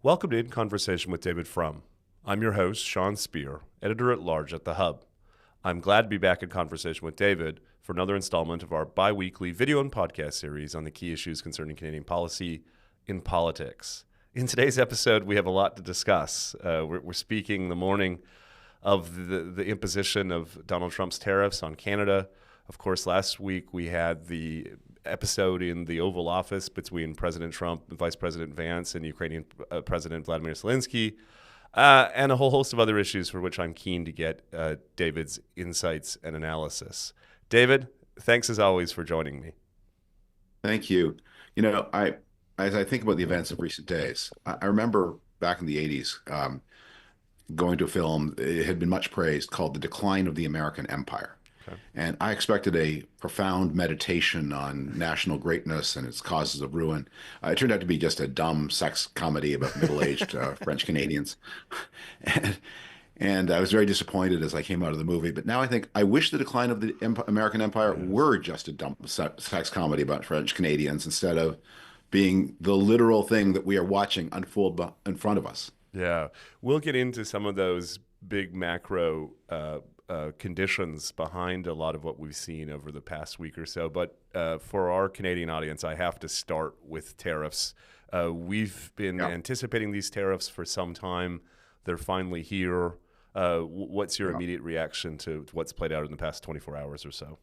Welcome to In Conversation with David Frum. I'm your host, Sean Speer, editor-at-large at The Hub. I'm glad to be back in conversation with David for another installment of our bi-weekly video and podcast series on the key issues concerning Canadian policy in politics. In today's episode, we have a lot to discuss. We're speaking the morning of the imposition of Donald Trump's tariffs on Canada. Of course, last week we had the episode in the Oval Office between President Trump and Vice President Vance and Ukrainian President Vladimir Zelensky, and a whole host of other issues for which I'm keen to get David's insights and analysis. David, thanks as always for joining me. Thank you. As I think about the events of recent days, I remember back in the 80s going to a film. It had been much praised, called The Decline of the American Empire. Okay. And I expected a profound meditation on national greatness and its causes of ruin. It turned out to be just a dumb sex comedy about middle-aged French Canadians. And I was very disappointed as I came out of the movie. But now I think I wish The Decline of the American Empire were just a dumb sex comedy about French Canadians instead of being the literal thing that we are watching unfold in front of us. Yeah, we'll get into some of those big macro conditions behind a lot of what we've seen over the past week or so. But for our Canadian audience, I have to start with tariffs. We've been anticipating these tariffs for some time. They're finally here. What's your immediate reaction to what's played out in the past 24 hours or so?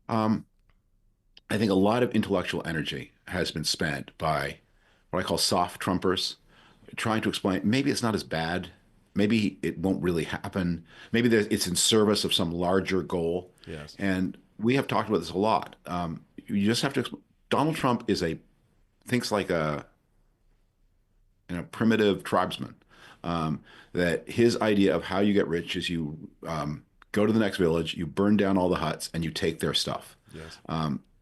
I think a lot of intellectual energy has been spent by what I call soft Trumpers, trying to explain maybe it's not as bad. Maybe it won't really happen. Maybe it's in service of some larger goal. Yes. And we have talked about this a lot. You just have to. Donald Trump thinks like a primitive tribesman. That his idea of how you get rich is you go to the next village, you burn down all the huts, and you take their stuff. Yes.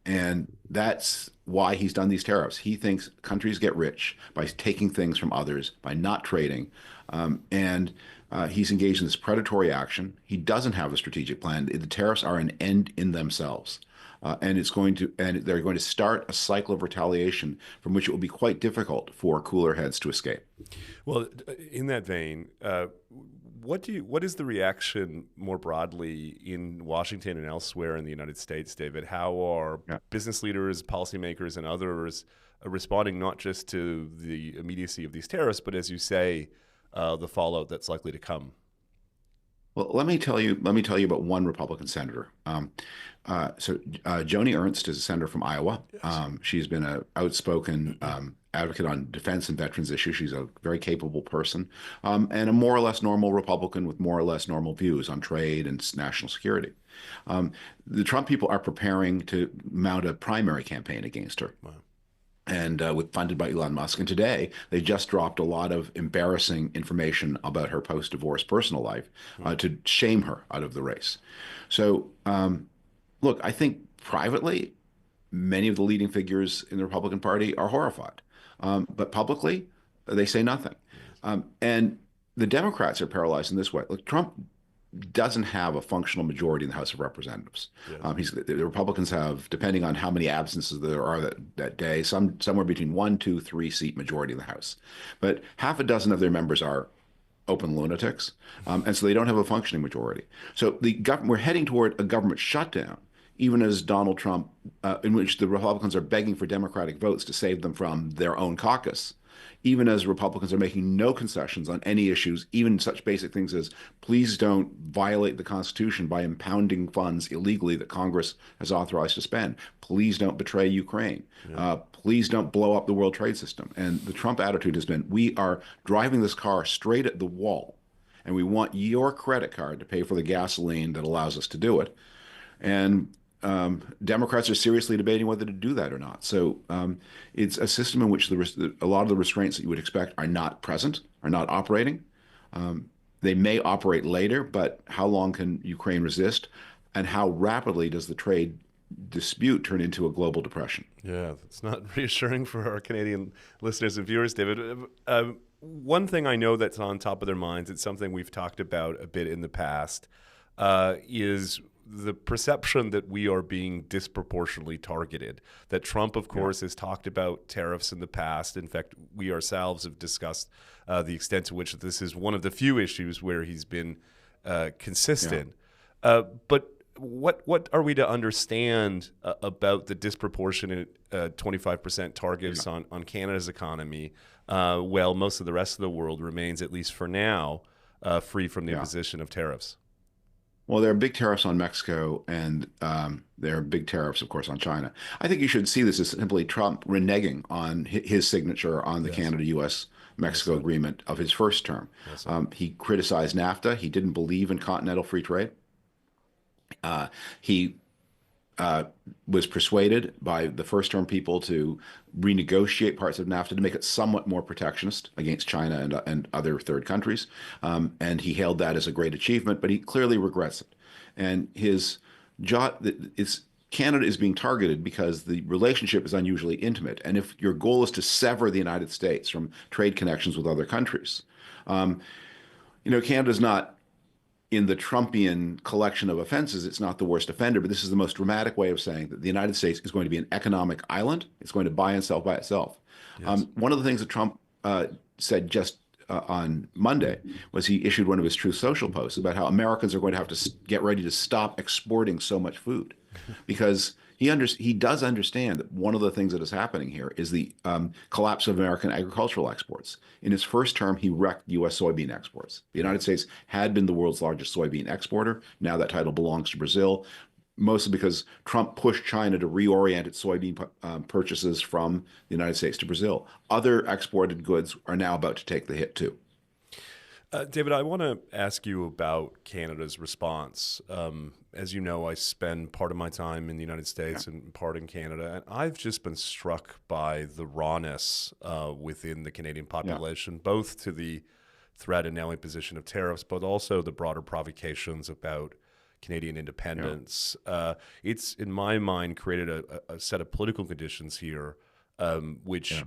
And that's why he's done these tariffs. He thinks countries get rich by taking things from others, by not trading. And he's engaged in this predatory action. He doesn't have a strategic plan. The tariffs are an end in themselves. And they're going to start a cycle of retaliation from which it will be quite difficult for cooler heads to escape. Well, in that vein, what is the reaction more broadly in Washington and elsewhere in the United States, David? How are business leaders, policymakers, and others responding not just to the immediacy of these tariffs, but as you say, the fallout that's likely to come? Well, let me tell you about one Republican senator. Joni Ernst is a senator from Iowa. Yes. She's been an outspoken advocate on defense and veterans issues. She's a very capable person, and a more or less normal Republican with more or less normal views on trade and national security. The Trump people are preparing to mount a primary campaign against her. Wow. And funded by Elon Musk. And today, they just dropped a lot of embarrassing information about her post-divorce personal life to shame her out of the race. So, look, I think privately, many of the leading figures in the Republican Party are horrified. But publicly, they say nothing. And the Democrats are paralyzed in this way. Look, Trump doesn't have a functional majority in the House of Representatives. Yes. The Republicans have, depending on how many absences there are that day, somewhere between 1, 2, 3 seat majority in the House. But half a dozen of their members are open lunatics, and so they don't have a functioning majority. So we're heading toward a government shutdown, even as Donald Trump, in which the Republicans are begging for Democratic votes to save them from their own caucus. Even as Republicans are making no concessions on any issues, even such basic things as please don't violate the Constitution by impounding funds illegally that Congress has authorized to spend. Please don't betray Ukraine. Please don't blow up the World Trade System. And the Trump attitude has been, we are driving this car straight at the wall, and we want your credit card to pay for the gasoline that allows us to do it. And Democrats are seriously debating whether to do that or not. So it's a system in which a lot of the restraints that you would expect are not present, are not operating. They may operate later, but how long can Ukraine resist? And how rapidly does the trade dispute turn into a global depression? Yeah, that's not reassuring for our Canadian listeners and viewers, David. One thing I know that's on top of their minds, it's something we've talked about a bit in the past, is the perception that we are being disproportionately targeted, that Trump, of course, has talked about tariffs in the past. In fact, we ourselves have discussed the extent to which this is one of the few issues where he's been consistent. But what are we to understand about the disproportionate 25% targets on Canada's economy, while most of the rest of the world remains, at least for now, free from the imposition of tariffs? Well, there are big tariffs on Mexico, and there are big tariffs, of course, on China. I think you should see this as simply Trump reneging on his signature on the Canada-U.S.-Mexico agreement of his first term. He criticized NAFTA. He didn't believe in continental free trade. He was persuaded by the first-term people to renegotiate parts of NAFTA to make it somewhat more protectionist against China and other third countries. And he hailed that as a great achievement, but he clearly regrets it. And Canada is being targeted because the relationship is unusually intimate. And if your goal is to sever the United States from trade connections with other countries, Canada's not in the Trumpian collection of offenses, it's not the worst offender, but this is the most dramatic way of saying that the United States is going to be an economic island. It's going to buy and sell by itself. One of the things that Trump said just on Monday was he issued one of his Truth Social posts about how Americans are going to have to get ready to stop exporting so much food, because he does understand that one of the things that is happening here is the collapse of American agricultural exports. In his first term, he wrecked U.S. soybean exports. The United States had been the world's largest soybean exporter. Now that title belongs to Brazil, mostly because Trump pushed China to reorient its soybean purchases from the United States to Brazil. Other exported goods are now about to take the hit too. David, I want to ask you about Canada's response. As you know, I spend part of my time in the United States and part in Canada, and I've just been struck by the rawness within the Canadian population, both to the threat and now imposition of tariffs, but also the broader provocations about Canadian independence. It's, in my mind, created a set of political conditions here which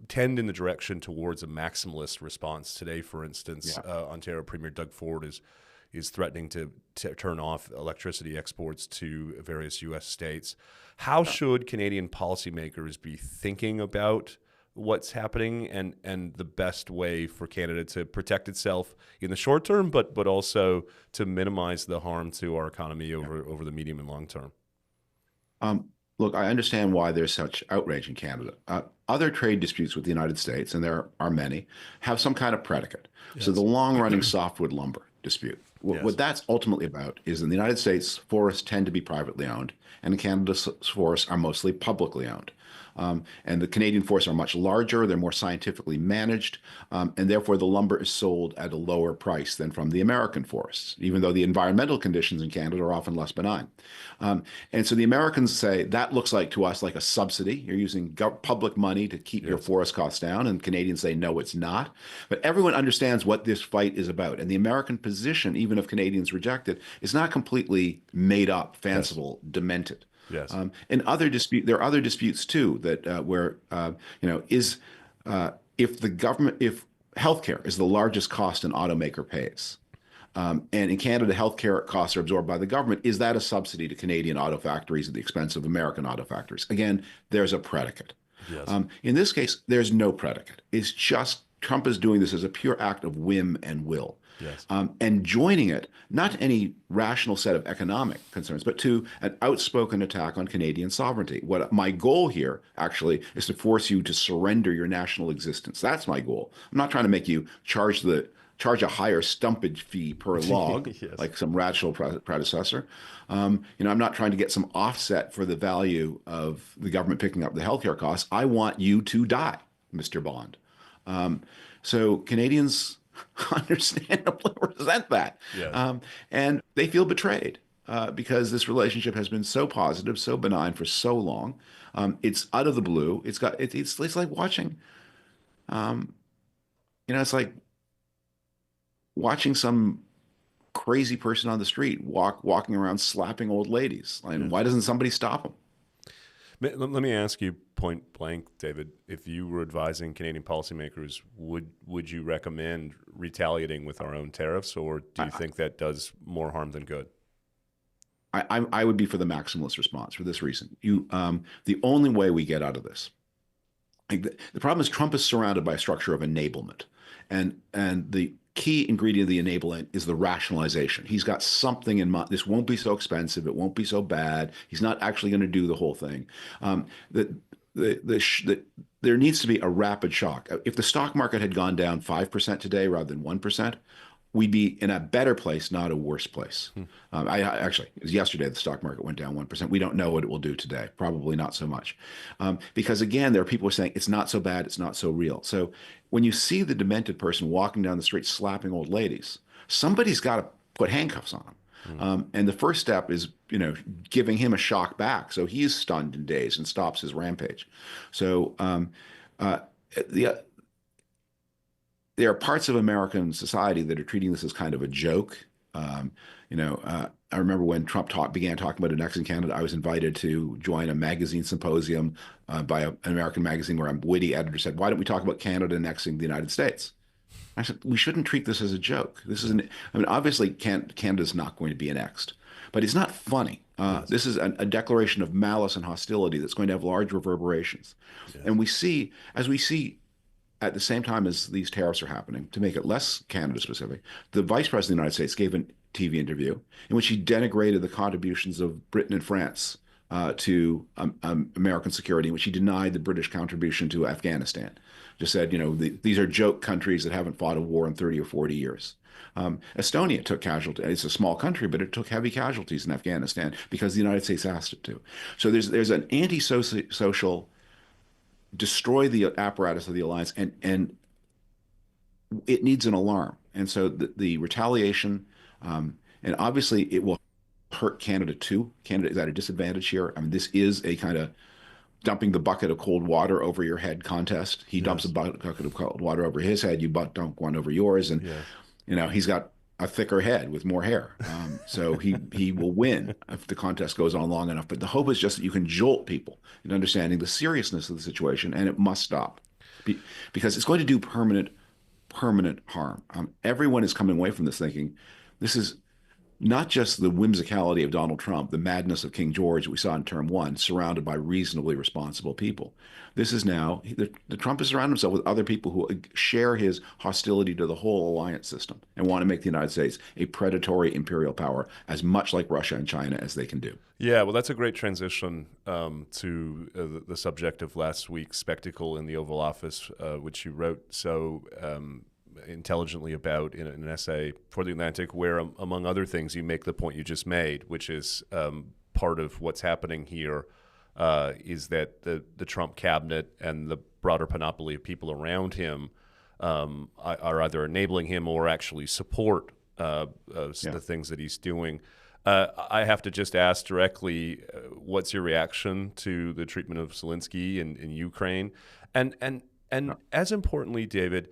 tend in the direction towards a maximalist response. Today, for instance, Ontario Premier Doug Ford is threatening to turn off electricity exports to various U.S. states. How should Canadian policymakers be thinking about what's happening and the best way for Canada to protect itself in the short term, but also to minimize the harm to our economy over the medium and long term? Look, I understand why there's such outrage in Canada. Other trade disputes with the United States, and there are many, have some kind of predicate. So the long-running softwood lumber dispute, what that's ultimately about is in the United States, forests tend to be privately owned, and in Canada, forests are mostly publicly owned. And the Canadian forests are much larger, they're more scientifically managed, and therefore the lumber is sold at a lower price than from the American forests, even though the environmental conditions in Canada are often less benign. And so the Americans say, that looks like to us like a subsidy. You're using public money to keep your forest costs down, and Canadians say, no, it's not. But everyone understands what this fight is about. And the American position, even if Canadians reject it, is not completely made up, fanciful, demented. Yes. And there are other disputes too that where if healthcare is the largest cost an automaker pays, and in Canada healthcare costs are absorbed by the government, is that a subsidy to Canadian auto factories at the expense of American auto factories? Again, there's a predicate. Yes. In this case, there's no predicate. It's just Trump is doing this as a pure act of whim and will. Yes. And joining it, not to any rational set of economic concerns, but to an outspoken attack on Canadian sovereignty. What my goal here, actually, is to force you to surrender your national existence. That's my goal. I'm not trying to make you charge a higher stumpage fee per log, like some rational predecessor. I'm not trying to get some offset for the value of the government picking up the healthcare costs. I want you to die, Mr. Bond. So Canadians understandably resent that. Yes. And they feel betrayed because this relationship has been so positive, so benign for so long. It's out of the blue. It's like watching, it's like watching some crazy person on the street walking around slapping old ladies. Why doesn't somebody stop them? Let me ask you point blank, David, if you were advising Canadian policymakers, would you recommend retaliating with our own tariffs, or do you think that does more harm than good? I would be for the maximalist response for this reason. The only way we get out of this, like the problem is Trump is surrounded by a structure of enablement, and the key ingredient of the enablement is the rationalization. He's got something in mind. This won't be so expensive. It won't be so bad. He's not actually going to do the whole thing. That there needs to be a rapid shock. If the stock market had gone down 5% today rather than 1%, we'd be in a better place, not a worse place. Actually, it was yesterday the stock market went down 1%. We don't know what it will do today. Probably not so much. Because again, there are people who are saying it's not so bad, it's not so real. So when you see the demented person walking down the street slapping old ladies, somebody's got to put handcuffs on him. And the first step is, giving him a shock back. So he's stunned and dazed and stops his rampage. So the there are parts of American society that are treating this as kind of a joke. I remember when Trump began talking about annexing Canada, I was invited to join a magazine symposium by an American magazine where a witty editor said, "Why don't we talk about Canada annexing the United States?" I said, we shouldn't treat this as a joke. Obviously, Canada's not going to be annexed, but it's not funny. Yes. This is a declaration of malice and hostility that's going to have large reverberations. Yes. And as we see at the same time as these tariffs are happening, to make it less Canada specific, the Vice President of the United States gave a TV interview in which he denigrated the contributions of Britain and France to American security, in which he denied the British contribution to Afghanistan. Just said, these are joke countries that haven't fought a war in 30 or 40 years. Estonia took casualties. It's a small country, but it took heavy casualties in Afghanistan because the United States asked it to. So there's an anti-social destroy the apparatus of the alliance, and it needs an alarm. And so the retaliation, and obviously it will hurt Canada too. Canada is at a disadvantage here. This is a kind of dumping the bucket of cold water over your head contest. He dumps a bucket of cold water over his head, you dump one over yours, and he's got a thicker head with more hair. So he will win if the contest goes on long enough. But the hope is just that you can jolt people in understanding the seriousness of the situation, and it must stop because it's going to do permanent harm. Everyone is coming away from this thinking this is not just the whimsicality of Donald Trump, the madness of King George that we saw in term one, surrounded by reasonably responsible people. This is now, the Trump has surrounded himself with other people who share his hostility to the whole alliance system and want to make the United States a predatory imperial power as much like Russia and China as they can do. Yeah, well, that's a great transition to the subject of last week's spectacle in the Oval Office, which you wrote so intelligently about in an essay for The Atlantic, where, among other things, you make the point you just made, which is part of what's happening here is that the Trump cabinet and the broader panoply of people around him are either enabling him or actually support the things that he's doing. I have to just ask directly, what's your reaction to the treatment of Zelensky in Ukraine? And as importantly, David,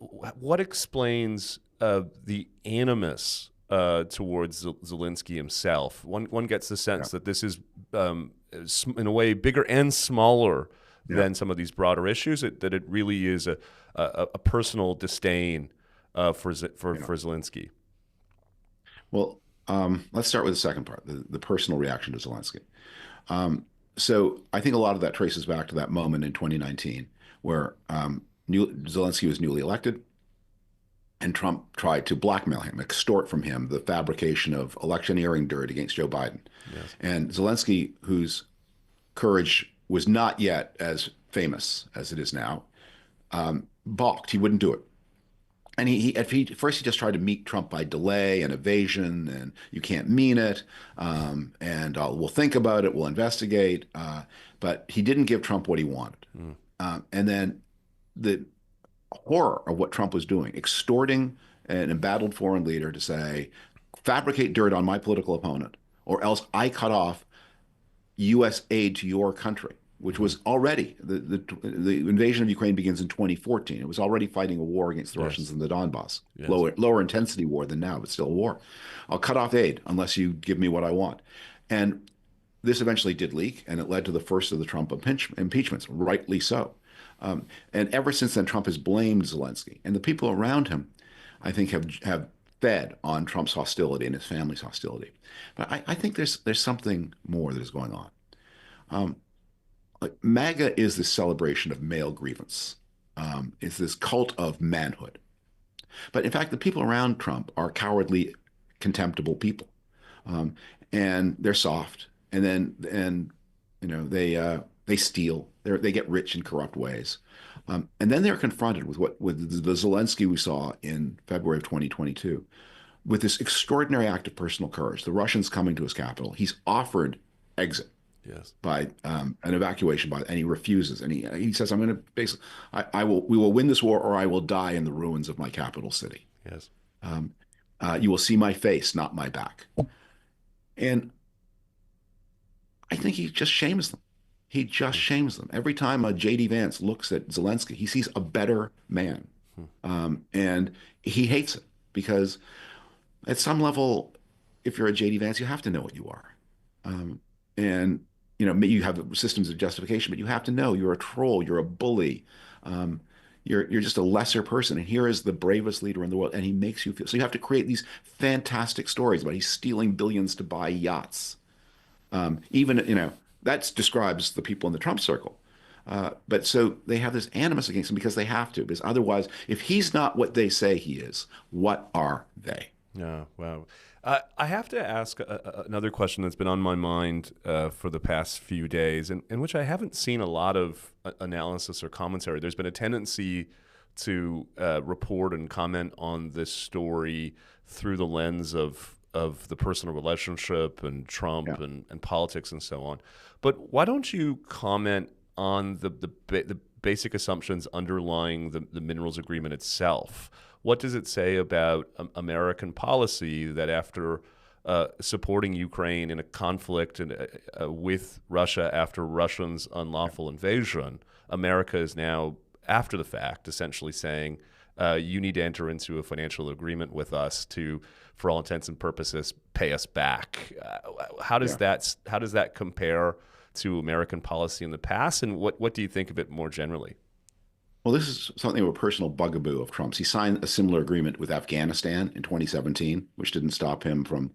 what explains the animus towards Zelensky himself? One gets the sense that this is, in a way, bigger and smaller than some of these broader issues. That it really is a personal disdain for Zelensky. Well, let's start with the second part, the personal reaction to Zelensky. So I think a lot of that traces back to that moment in 2019 where Zelensky was newly elected, and Trump tried to blackmail him, extort from him the fabrication of electioneering dirt against Joe Biden. Yes. And Zelensky, whose courage was not yet as famous as it is now, balked. He wouldn't do it. And first he just tried to meet Trump by delay and evasion, and you can't mean it, and we'll think about it, we'll investigate. But he didn't give Trump what he wanted. And then the horror of what Trump was doing, extorting an embattled foreign leader to say, fabricate dirt on my political opponent, or else I cut off U.S. aid to your country, which was already, the invasion of Ukraine begins in 2014. It was already fighting a war against the Russians in the Donbass. Yes. Lower intensity war than now, but still a war. I'll cut off aid unless you give me what I want. And this eventually did leak, and it led to the first of the Trump impeachments, rightly so. And ever since then, Trump has blamed Zelensky. And the people around him, I think, have fed on Trump's hostility and his family's hostility. But I think there's something more that is going on. Um, like MAGA is this celebration of male grievance. It's this cult of manhood. But in fact, the people around Trump are cowardly, contemptible people, um, and they're soft, and they steal, they get rich in corrupt ways, and then they're confronted with the Zelensky we saw in February of 2022, with this extraordinary act of personal courage. The Russians coming to his capital, he's offered exit Yes. by an evacuation and he refuses, and he says, "I'm going to basically, we will win this war, or I will die in the ruins of my capital city. Yes. Um, you will see my face, not my back." And I think he just shames them. He just shames them. Every time J.D. Vance looks at Zelensky, he sees a better man. And he hates it because at some level, if you're a J.D. Vance, you have to know what you are. And, you have systems of justification, but you have to know you're a troll, you're a bully. You're just a lesser person. And here is the bravest leader in the world, and he makes you feel. So you have to create these fantastic stories about he's stealing billions to buy yachts. That describes the people in the Trump circle. But so they have this animus against him because they have to. Because otherwise, if he's not what they say he is, what are they? Yeah, wow. I have to ask another question that's been on my mind for the past few days, and in which I haven't seen a lot of analysis or commentary. There's been a tendency to report and comment on this story through the lens of the personal relationship and Trump and politics and so on. But why don't you comment on the basic assumptions underlying the minerals agreement itself? What does it say about American policy that after supporting Ukraine in a conflict with Russia after Russia's unlawful invasion, America is now, after the fact, essentially saying, you need to enter into a financial agreement with us to, for all intents and purposes, pay us back. How does that compare to American policy in the past, and what do you think of it more generally? Well, this is something of a personal bugaboo of Trump's. He signed a similar agreement with Afghanistan in 2017, which didn't stop him from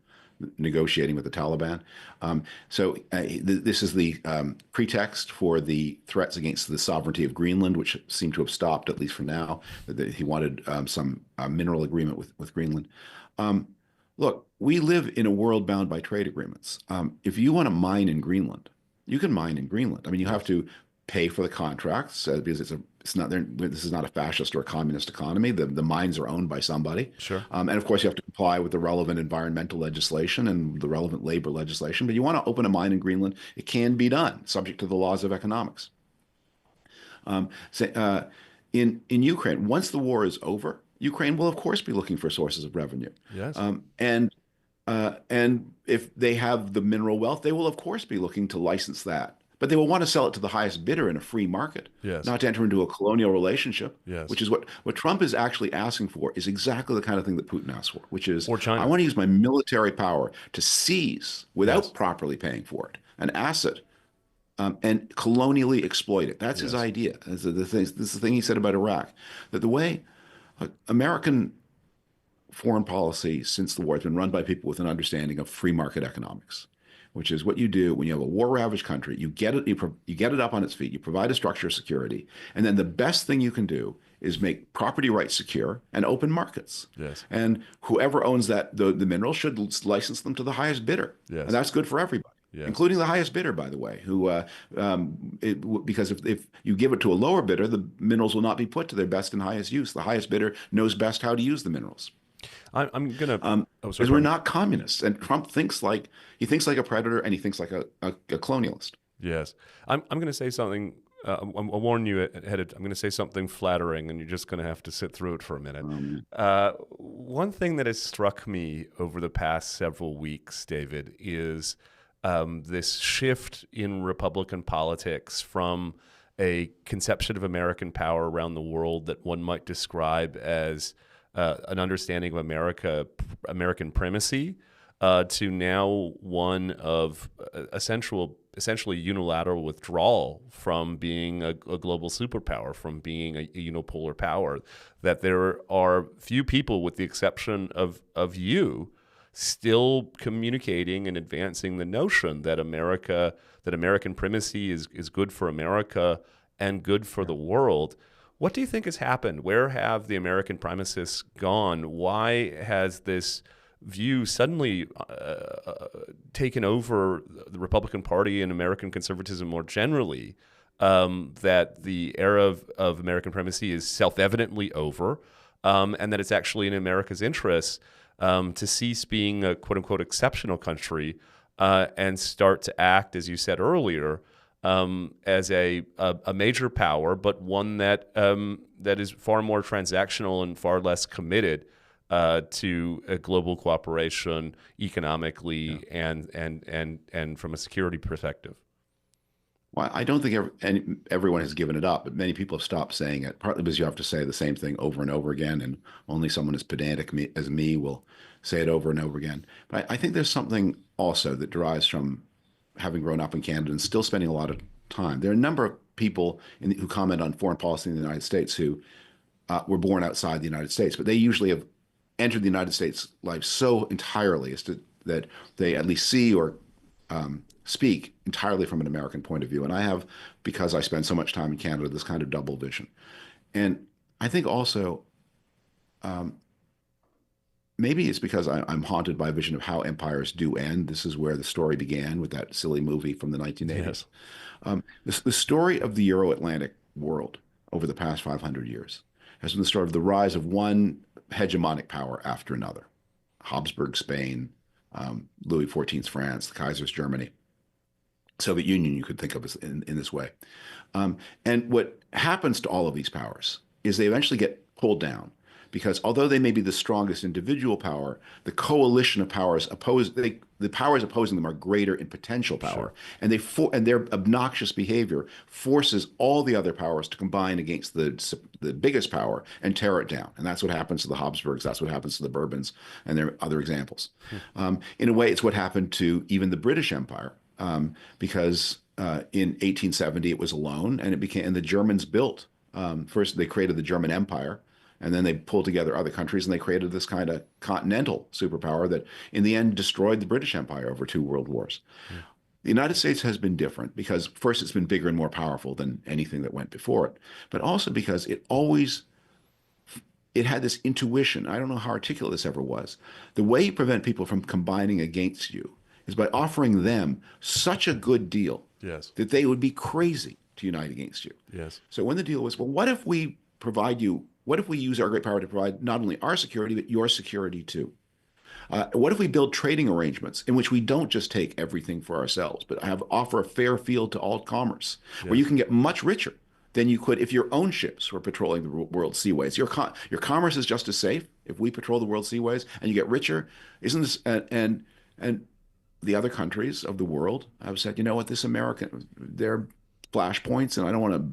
negotiating with the Taliban. This is the pretext for the threats against the sovereignty of Greenland, which seem to have stopped, at least for now. He wanted some mineral agreement with Greenland. Look, we live in a world bound by trade agreements. If you want to mine in Greenland, you can mine in Greenland. I mean, you have to pay for the contracts because this is not a fascist or a communist economy. The mines are owned by somebody. Sure. And of course, you have to comply with the relevant environmental legislation and the relevant labor legislation. But you want to open a mine in Greenland, it can be done, subject to the laws of economics. In Ukraine, once the war is over, Ukraine will, of course, be looking for sources of revenue. Yes. And if they have the mineral wealth, they will, of course, be looking to license that. But they will want to sell it to the highest bidder in a free market, not to enter into a colonial relationship, which is what Trump is actually asking for, is exactly the kind of thing that Putin asks for, which is, I want to use my military power to seize, without properly paying for it, an asset and colonially exploit it. That's his idea. This is the thing he said about Iraq, that the way American foreign policy since the war has been run by people with an understanding of free market economics, which is what you do when you have a war-ravaged country. You get it up on its feet. You provide a structure of security, and then the best thing you can do is make property rights secure and open markets. Yes. And whoever owns the minerals should license them to the highest bidder. Yes. And that's good for everybody, including the highest bidder, by the way. Because if you give it to a lower bidder, the minerals will not be put to their best and highest use. The highest bidder knows best how to use the minerals. I'm gonna because we're not communists, and Trump thinks like a predator, and he thinks like a colonialist. Yes, I'm going to say something. I'll warn you ahead. I'm going to say something flattering, and you're just going to have to sit through it for a minute. One thing that has struck me over the past several weeks, David, is this shift in Republican politics from a conception of American power around the world that one might describe as an understanding of American primacy, to now one of essential essentially unilateral withdrawal from being a global superpower, from being a unipolar power, that there are few people, with the exception of you, still communicating and advancing the notion that American primacy is good for America and good for the world. What do you think has happened? Where have the American primacists gone? Why has this view suddenly taken over the Republican Party and American conservatism more generally, that the era of American primacy is self-evidently over, and that it's actually in America's interests to cease being a quote-unquote exceptional country and start to act, as you said earlier, as a major power, but one that that is far more transactional and far less committed to a global cooperation economically and from a security perspective? Well, I don't think everyone has given it up, but many people have stopped saying it, partly because you have to say the same thing over and over again, and only someone as pedantic as me will say it over and over again. But I think there's something also that derives from having grown up in Canada and still spending a lot of time. There are a number of people who comment on foreign policy in the United States who were born outside the United States, but they usually have entered the United States life so entirely that they at least see or speak entirely from an American point of view. And I have, because I spend so much time in Canada, this kind of double vision. And I think also maybe it's because I'm haunted by a vision of how empires do end. This is where the story began with that silly movie from the 1980s. Yes. The story of the Euro-Atlantic world over the past 500 years has been the story of the rise of one hegemonic power after another. Habsburg Spain, Louis XIV's France, the Kaiser's Germany, Soviet Union you could think of as in this way. And what happens to all of these powers is they eventually get pulled down, because although they may be the strongest individual power, the coalition of powers the powers opposing them are greater in potential power, sure. And their obnoxious behavior forces all the other powers to combine against the biggest power and tear it down. And that's what happens to the Habsburgs. That's what happens to the Bourbons, and there are other examples. In a way, it's what happened to even the British Empire, because in 1870 it was alone, and the Germans built. First, they created the German Empire. And then they pulled together other countries and they created this kind of continental superpower that in the end destroyed the British Empire over 2 world wars. Yeah. The United States has been different because first, it's been bigger and more powerful than anything that went before it, but also because it had this intuition. I don't know how articulate this ever was. The way you prevent people from combining against you is by offering them such a good deal, yes, that they would be crazy to unite against you. Yes. So when the deal was, well, what if we use our great power to provide not only our security, but your security too? What if we build trading arrangements in which we don't just take everything for ourselves, but offer a fair field to all commerce, yes, where you can get much richer than you could if your own ships were patrolling the world seaways? Your commerce is just as safe if we patrol the world seaways, and you get richer. Isn't this and the other countries of the world have said, you know what, they're flashpoints, and I don't want to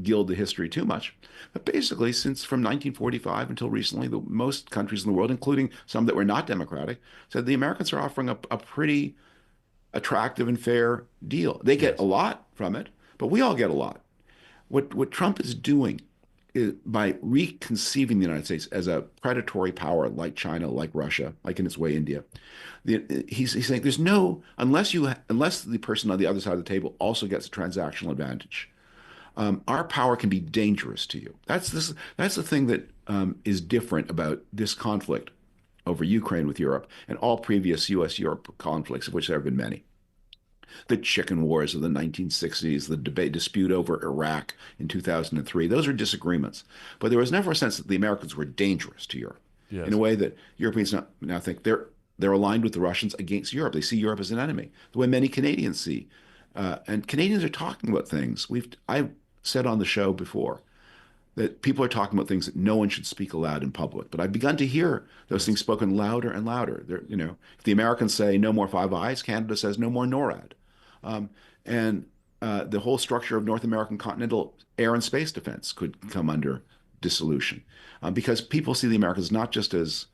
gild the history too much. But basically, since from 1945 until recently, most countries in the world, including some that were not democratic, said the Americans are offering a pretty attractive and fair deal. They get, yes, a lot from it, but we all get a lot. What Trump is doing is, by reconceiving the United States as a predatory power like China, like Russia, like in its way India, he's saying there's no, unless the person on the other side of the table also gets a transactional advantage, our power can be dangerous to you. That's the thing that is different about this conflict over Ukraine with Europe and all previous U.S.-Europe conflicts, of which there have been many. The chicken wars of the 1960s, the dispute over Iraq in 2003, those are disagreements. But there was never a sense that the Americans were dangerous to Europe, yes, in a way that Europeans now think they're aligned with the Russians against Europe. They see Europe as an enemy, the way many Canadians see. And Canadians are talking about things. I've said on the show before that people are talking about things that no one should speak aloud in public. But I've begun to hear those, yes, things spoken louder and louder. If the Americans say no more Five Eyes, Canada says no more NORAD. And the whole structure of North American continental air and space defense could come under dissolution, because people see the Americans not just as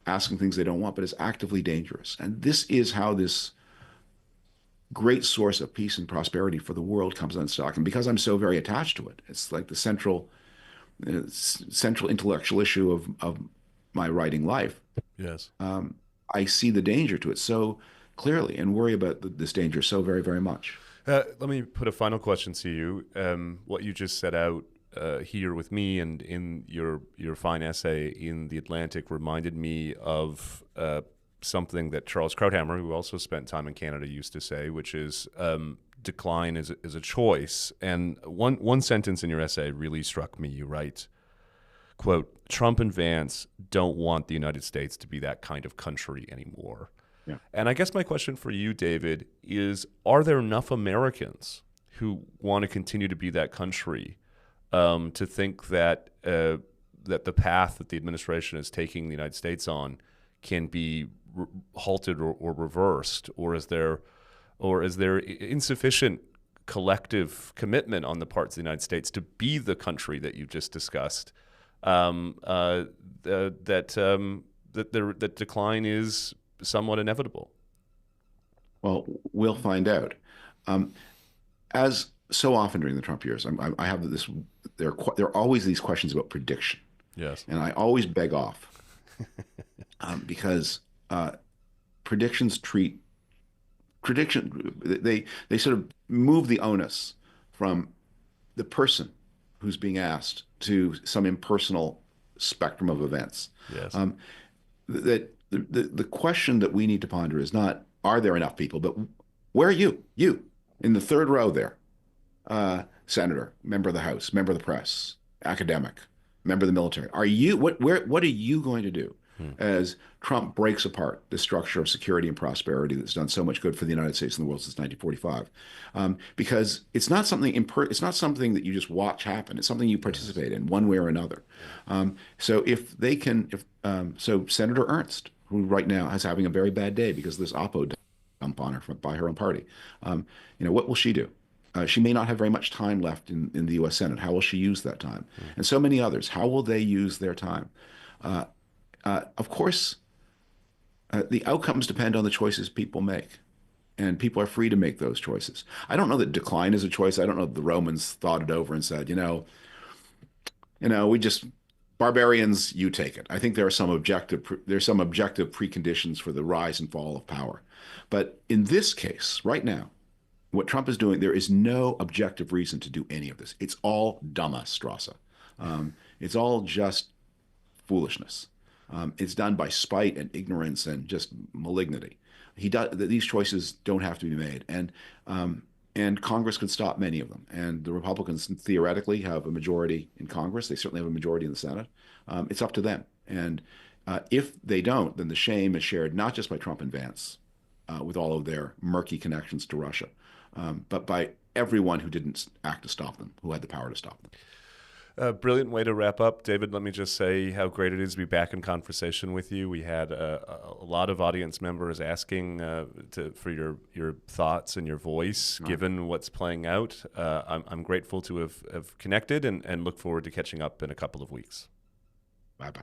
asking things they don't want, but as actively dangerous. And this is how this great source of peace and prosperity for the world comes unstuck. And because I'm so very attached to it, it's like the central intellectual issue of my writing life. Yes. I see the danger to it so clearly and worry about this danger so very, very much. Let me put a final question to you. What you just set out here with me and in your fine essay in The Atlantic reminded me of something that Charles Krauthammer, who also spent time in Canada, used to say, which is decline is a choice. And one sentence in your essay really struck me. You write, quote, Trump and Vance don't want the United States to be that kind of country anymore. Yeah. And I guess my question for you, David, is are there enough Americans who want to continue to be that country to think that that the path that the administration is taking the United States on can be halted or reversed, or is there insufficient collective commitment on the parts of the United States to be the country that you just discussed? That decline is somewhat inevitable. Well, we'll find out. As so often during the Trump years, I have this. There are always these questions about prediction. Yes, and I always beg off because predictions they sort of move the onus from the person who's being asked to some impersonal spectrum of events. Yes. That the question that we need to ponder is not, are there enough people, but where are you? You in the third row there, senator, member of the House, member of the press, academic, member of the military. Are you what are you going to do as Trump breaks apart the structure of security and prosperity that's done so much good for the United States and the world since 1945? Because it's not something that you just watch happen. It's something you participate in one way or another. So if they can, so Senator Ernst, who right now is having a very bad day because of this Oppo dump on her by her own party, what will she do? She may not have very much time left in the U.S. Senate. How will she use that time? And so many others. How will they use their time? Of course, the outcomes depend on the choices people make, and people are free to make those choices. I don't know that decline is a choice. I don't know that the Romans thought it over and said, we just barbarians, you take it. I think there's some objective preconditions for the rise and fall of power. But in this case, right now, what Trump is doing, there is no objective reason to do any of this. It's all Dummerstrasse. It's all just foolishness. It's done by spite and ignorance and just malignity. These choices don't have to be made, and Congress could stop many of them. And the Republicans theoretically have a majority in Congress. They certainly have a majority in the Senate. It's up to them. And if they don't, then the shame is shared not just by Trump and Vance, with all of their murky connections to Russia, but by everyone who didn't act to stop them, who had the power to stop them. Brilliant way to wrap up. David, let me just say how great it is to be back in conversation with you. We had a lot of audience members asking for your thoughts and your voice, given what's playing out. I'm grateful to have connected and look forward to catching up in a couple of weeks. Bye-bye.